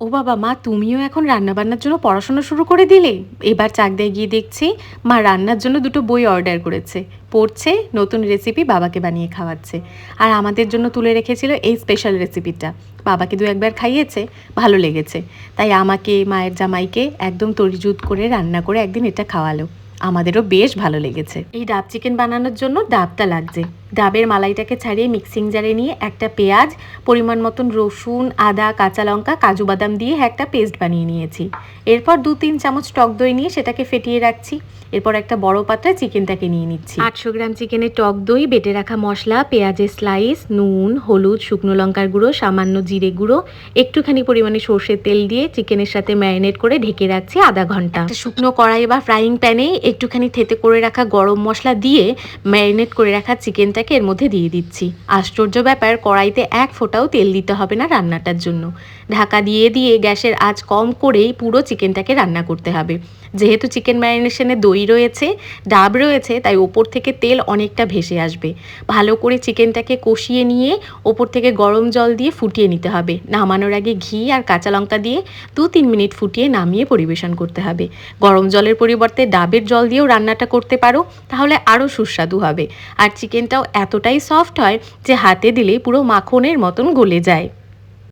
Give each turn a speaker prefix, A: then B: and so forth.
A: ও বাবা! মা তুমিও এখন রান্নাবান্নার জন্য পড়াশোনা শুরু করে দিলে? এবার চাকদায় গিয়ে দেখছি মা রান্নার জন্য ২ টো বই অর্ডার করেছে। পড়ছে, নতুন রেসিপি বাবাকে বানিয়ে খাওয়াচ্ছে। আর আমাদের জন্য তুলে রেখেছিল এই স্পেশাল রেসিপিটা। বাবাকে ২-১ বার খাইয়েছে, ভালো লেগেছে। তাই আমাকে, মায়ের জামাইকে একদম তরিজুত করে রান্না করে একদিন এটা খাওয়ালো। আমাদেরও বেশ ভালো লেগেছে। এই ডাব চিকেন বানানোর জন্য ডাবটা লাগছে। ডাবের মালাইটাকে ছাড়িয়ে মিক্সিং জারে নিয়ে একটা পেঁয়াজ, পরিমাণ মতন রসুন, আদা, কাঁচা লঙ্কা, কাজু বাদাম দিয়ে একটা পেস্ট বানিয়ে নিয়েছি। এরপর ২-৩ চামচ টক দই নিয়ে সেটাকে ফেটিয়ে রাখছি। এরপর একটা বড় পাত্রে চিকেনটাকে নিয়ে নিচ্ছি। ৮০০ গ্রাম চিকেনে টক দই, বেটে রাখা মশলা, পেঁয়াজের স্লাইস, নুন, হলুদ, শুকনো লঙ্কার গুঁড়ো, সামান্য জিরে গুঁড়ো, একটুখানি পরিমাণে সর্ষের তেল দিয়ে চিকেনের সাথে ম্যারিনেট করে ঢেকে রাখছি আধা ঘন্টা। একটা শুকনো কড়াই বা ফ্রাইং প্যানে একটুখানি থেতে করে রাখা গরম মশলা দিয়ে ম্যারিনেট করে রাখা চিকেনটাকে এর মধ্যে দিয়ে দিচ্ছি। আশ্চর্য ব্যাপার, কড়াইতে এক ফোঁটাও তেল দিতে হবে না রান্নাটার জন্য। ঢাকা দিয়ে দিয়ে গ্যাসের আঁচ কম করেই পুরো চিকেনটাকে রান্না করতে হবে। যেহেতু চিকেন ম্যারিনেশনে দই রয়েছে, ডাব রয়েছে, তাই ওপর থেকে তেল অনেকটা ভেসে আসবে। ভালো করে চিকেনটাকে কষিয়ে নিয়ে ওপর থেকে গরম জল দিয়ে ফুটিয়ে নিতে হবে। নামানোর আগে ঘি আর কাঁচা লঙ্কা দিয়ে ২-৩ মিনিট ফুটিয়ে নামিয়ে পরিবেশন করতে হবে। গরম জলের পরিবর্তে ডাবের জল দিয়েও রান্নাটা করতে পারো, তাহলে আরও সুস্বাদু হবে। আর চিকেনটাও এতটাই সফট হয় যে হাতে দিলেই পুরো মাখনের মতন গলে যায়।